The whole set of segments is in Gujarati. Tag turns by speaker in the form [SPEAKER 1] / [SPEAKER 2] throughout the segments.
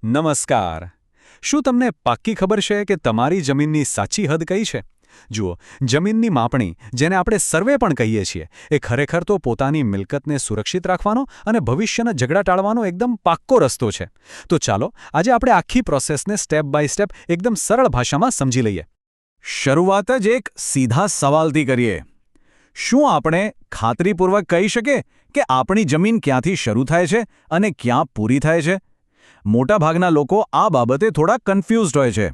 [SPEAKER 1] નમસ્કાર. શું તમને પાક્કી ખબર છે કે તમારી જમીનની સાચી હદ કઈ છે? જુઓ, જમીનની માપણી, જેને આપણે સર્વે પણ કહીએ છીએ, એ ખરેખર તો પોતાની મિલકતને સુરક્ષિત રાખવાનો અને ભવિષ્યના ઝઘડા ટાળવાનો એકદમ પાક્કો રસ્તો છે. તો ચાલો આજે આપણે આખી પ્રોસેસને સ્ટેપ બાય સ્ટેપ એકદમ સરળ ભાષામાં સમજી લઈએ. શરૂઆત જ એક સીધા સવાલથી કરીએ. શું આપણે ખાતરીપૂર્વક કહી શકીએ કે આપણી જમીન ક્યાંથી શરૂ થાય છે અને ક્યાં પૂરી થાય છે? મોટાભાગના લોકો આ બાબતે થોડા કન્ફ્યુઝડ હોય છે.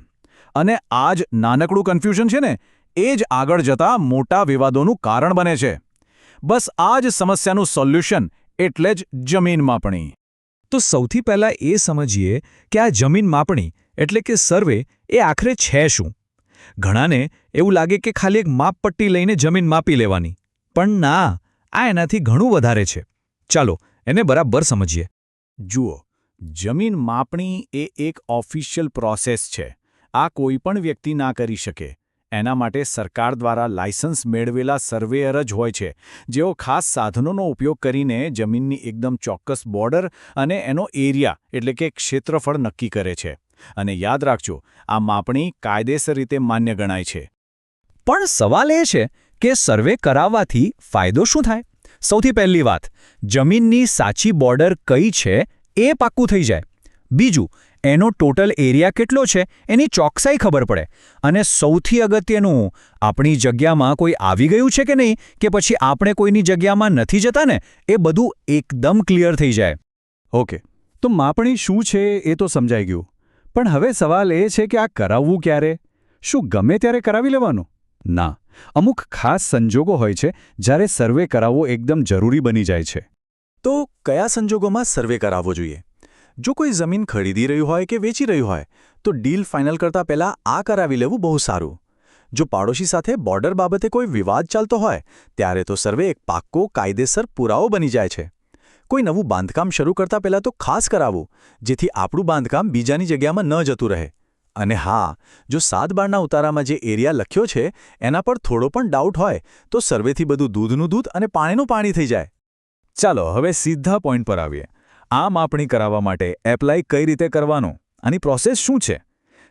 [SPEAKER 1] અને આ જ નાનકડું કન્ફ્યુઝન છે ને, એ જ આગળ જતા મોટા વિવાદોનું કારણ બને છે. બસ આ જ સમસ્યાનું સોલ્યુશન એટલે જ જમીન માપણી.
[SPEAKER 2] તો સૌથી પહેલાં એ સમજીએ કે આ જમીન માપણી એટલે કે સર્વે એ આખરે છે શું? ઘણાને એવું લાગે કે ખાલી એક માપપટ્ટી લઈને જમીન માપી લેવાની. પણ ના, આ એનાથી ઘણું વધારે છે. ચાલો એને બરાબર સમજીએ.
[SPEAKER 1] જુઓ, જમીન માપણી એ એક ઓફિશિયલ પ્રોસેસ છે. આ કોઈ પણ વ્યક્તિ ના કરી શકે. એના માટે સરકાર દ્વારા લાયસન્સ મેળવેલા સર્વેયર જ હોય છે, જેઓ ખાસ સાધનોનો ઉપયોગ કરીને જમીનની એકદમ ચોક્કસ બોર્ડર અને એનો એરિયા એટલે કે ક્ષેત્રફળ નક્કી કરે છે. અને યાદ રાખજો, આ માપણી કાયદેસર રીતે માન્ય ગણાય છે.
[SPEAKER 2] પણ સવાલ એ છે કે સર્વે કરાવવાથી ફાયદો શું થાય? સૌથી પહેલી વાત, જમીનની સાચી બોર્ડર કઈ છે એ પાક્કું થઈ જાય. બીજું, એનો ટોટલ એરિયા કેટલો છે એની ચોકસાઈ ખબર પડે. અને સૌથી અગત્યનું, આપણી જગ્યામાં કોઈ આવી ગયું છે કે નહીં, કે પછી આપણે કોઈની જગ્યામાં નથી જતા ને, એ બધું એકદમ ક્લિયર થઈ જાય.
[SPEAKER 1] ઓકે, તો માપણી શું છે એ તો સમજાઈ ગયું. પણ હવે સવાલ એ છે કે આ કરાવવું ક્યારે? શું ગમે ત્યારે કરાવી લેવાનું? ના, અમુક ખાસ સંજોગો હોય છે જ્યારે સર્વે કરાવવો એકદમ જરૂરી બની જાય છે.
[SPEAKER 3] તો કયા સંજોગોમાં સર્વે કરાવવો જોઈએ? જો કોઈ જમીન ખરીદી રહ્યું હોય કે વેચી રહ્યું હોય, તો ડીલ ફાઇનલ કરતાં પહેલાં આ કરાવી લેવું બહુ સારું. જો પાડોશી સાથે બોર્ડર બાબતે કોઈ વિવાદ ચાલતો હોય, ત્યારે તો સર્વે એક પાક્કો કાયદેસર પુરાવો બની જાય છે. કોઈ નવું બાંધકામ શરૂ કરતાં પહેલાં તો ખાસ કરાવવું, જેથી આપણું બાંધકામ બીજાની જગ્યામાં ન જતું રહે. અને હા, જો 7 બારના ઉતારામાં જે એરિયા લખ્યો છે એના પર થોડો પણ ડાઉટ હોય, તો સર્વેથી બધું દૂધનું દૂધ અને પાણીનું પાણી થઈ જાય.
[SPEAKER 1] ચાલો હવે સીધા પોઈન્ટ પર આવીએ. આ માપણી કરાવવા માટે એપ્લાય કઈ રીતે કરવાનું? આની પ્રોસેસ શું છે?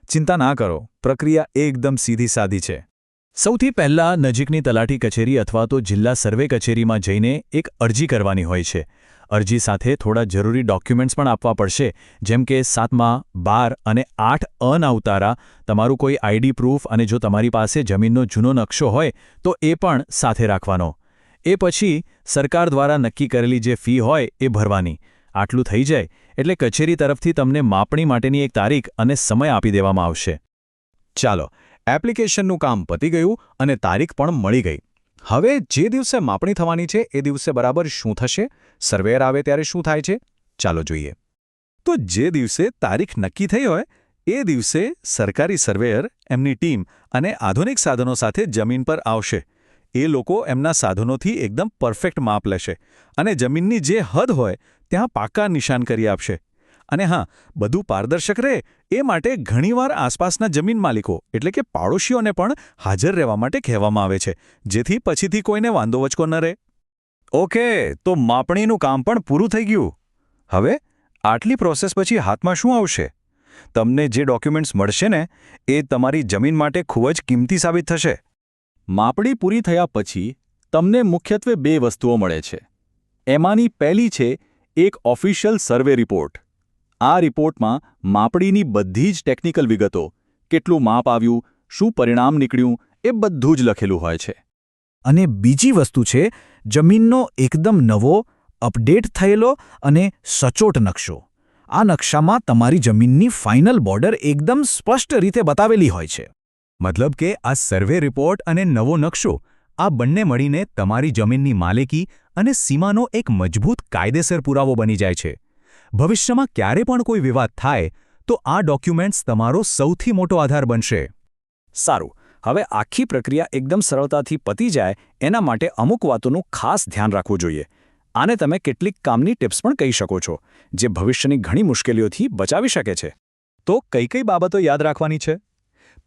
[SPEAKER 1] ચિંતા ના કરો, પ્રક્રિયા એકદમ સીધી સાદી છે. સૌથી પહેલાં નજીકની તલાટી કચેરી અથવા તો જિલ્લા સર્વે કચેરીમાં જઈને એક અરજી કરવાની હોય છે. અરજી સાથે થોડા જરૂરી ડોક્યુમેન્ટ્સ પણ આપવા પડશે, જેમ કે 7મા, 12 અને 8 અના ઉતારા, તમારું કોઈ આઈડી પ્રૂફ, અને જો તમારી પાસે જમીનનો જૂનો નકશો હોય તો એ પણ સાથે રાખવાનો. એ પછી સરકાર દ્વારા નક્કી કરેલી જે ફી હોય એ ભરવાની. આટલું થઈ જાય એટલે કચેરી તરફથી તમને માપણી માટેની એક તારીખ અને સમય આપી દેવામાં આવશે. ચાલો, એપ્લિકેશનનું કામ પતી ગયું અને તારીખ પણ મળી ગઈ. હવે જે દિવસે માપણી થવાની છે એ દિવસે બરાબર શું થશે? સર્વેયર આવે ત્યારે શું થાય છે? ચાલો જોઈએ. તો જે દિવસે તારીખ નક્કી થઈ હોય એ દિવસે સરકારી સર્વેયર એમની ટીમ અને આધુનિક સાધનો સાથે જમીન પર આવશે. એ લોકો એમના સાધનોથી એકદમ પરફેક્ટ માપ લેશે અને જમીનની જે હદ હોય ત્યાં પાકા નિશાન કરી આપશે. અને હા, બધું પારદર્શક રહે એ માટે ઘણીવાર આસપાસના જમીન માલિકો એટલે કે પાડોશીઓને પણ હાજર રહેવા માટે કહેવામાં આવે છે, જેથી પછીથી કોઈને વાંધો વચકો ન રહે. ઓકે, તો માપણીનું કામ પણ પૂરું થઈ ગયું. હવે આટલી પ્રોસેસ પછી હાથમાં શું આવશે? તમને જે ડોક્યુમેન્ટ્સ મળશે ને એ તમારી જમીન માટે ખૂબ જ કિંમતી સાબિત થશે. માપણી પૂરી થયા પછી તમને મુખ્યત્વે 2 વસ્તુઓ મળે છે. એમાંની પહેલી છે એક ઓફિશિયલ સર્વે રિપોર્ટ. આ રિપોર્ટમાં માપણીની બધી જ ટેકનિકલ વિગતો, કેટલું માપ આવ્યું, શું પરિણામ નીકળ્યું, એ બધું જ લખેલું હોય છે.
[SPEAKER 2] અને બીજી વસ્તુ છે જમીનનો એકદમ નવો, અપડેટ થયેલો અને સચોટ નકશો. આ નકશામાં તમારી જમીનની ફાઇનલ બોર્ડર એકદમ સ્પષ્ટ રીતે બતાવેલી હોય છે.
[SPEAKER 1] મતલબ કે આ સર્વે રિપોર્ટ અને નવો નકશો, આ બંને મળીને તમારી જમીનની માલિકી અને સીમાનો એક મજબૂત કાયદેસર પુરાવો બની જાય છે. ભવિષ્યમાં ક્યારે પણ કોઈ વિવાદ થાય તો આ ડોક્યુમેન્ટ્સ તમારો સૌથી મોટો આધાર બનશે. સારું, હવે આખી પ્રક્રિયા એકદમ સરળતાથી પતી જાય એના માટે અમુક વાતોનું ખાસ ધ્યાન રાખવું જોઈએ. આને તમે કેટલીક કામની ટિપ્સ પણ કહી શકો છો, જે ભવિષ્યની ઘણી મુશ્કેલીઓથી બચાવી શકે છે. તો કઈ કઈ બાબતો યાદ રાખવાની છે?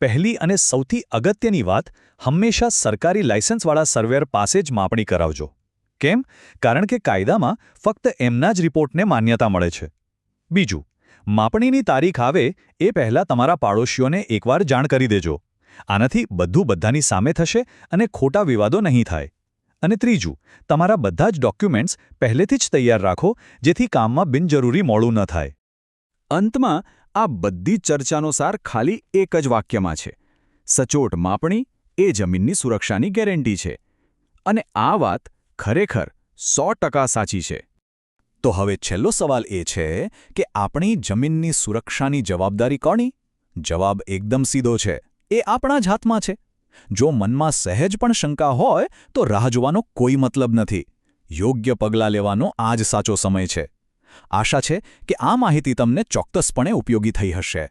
[SPEAKER 1] પહેલી અને સૌથી અગત્યની વાત, હંમેશા સરકારી લાયસન્સવાળા સર્વેયર પાસે જ માપણી કરાવજો. કેમ? કારણ કે કાયદામાં ફક્ત એમના જ રિપોર્ટને માન્યતા મળે છે. બીજું,
[SPEAKER 2] માપણીની તારીખ આવે એ પહેલાં તમારા પાડોશીઓને એકવાર જાણ કરી દેજો. આનાથી બધું બધાની સામે થશે અને ખોટા વિવાદો નહીં થાય. અને ત્રીજું, તમારા બધા જ ડોક્યુમેન્ટ્સ પહેલેથી જ તૈયાર રાખો જેથી કામમાં બિનજરૂરી મોડું ન થાય.
[SPEAKER 4] અંતમાં આ બધી જ ચર્ચાનો સાર ખાલી એક જ વાક્યમાં છે: સચોટ માપણી એ જમીનની સુરક્ષાની ગેરંટી છે. અને આ વાત ખરેખર 100% સાચી છે. તો હવે છેલ્લો સવાલ એ છે કે આપણી જમીનની સુરક્ષાની જવાબદારી કોની? જવાબ એકદમ સીધો છે: એ આપણા જ હાથમાં છે. જો મનમાં સહેજ પણ શંકા હોય તો રાહ જોવાનો કોઈ મતલબ નથી. યોગ્ય પગલાં લેવાનો આ જ સાચો સમય છે. આશા છે કે આ માહિતી તમને ચોક્કસપણે ઉપયોગી થઈ હશે.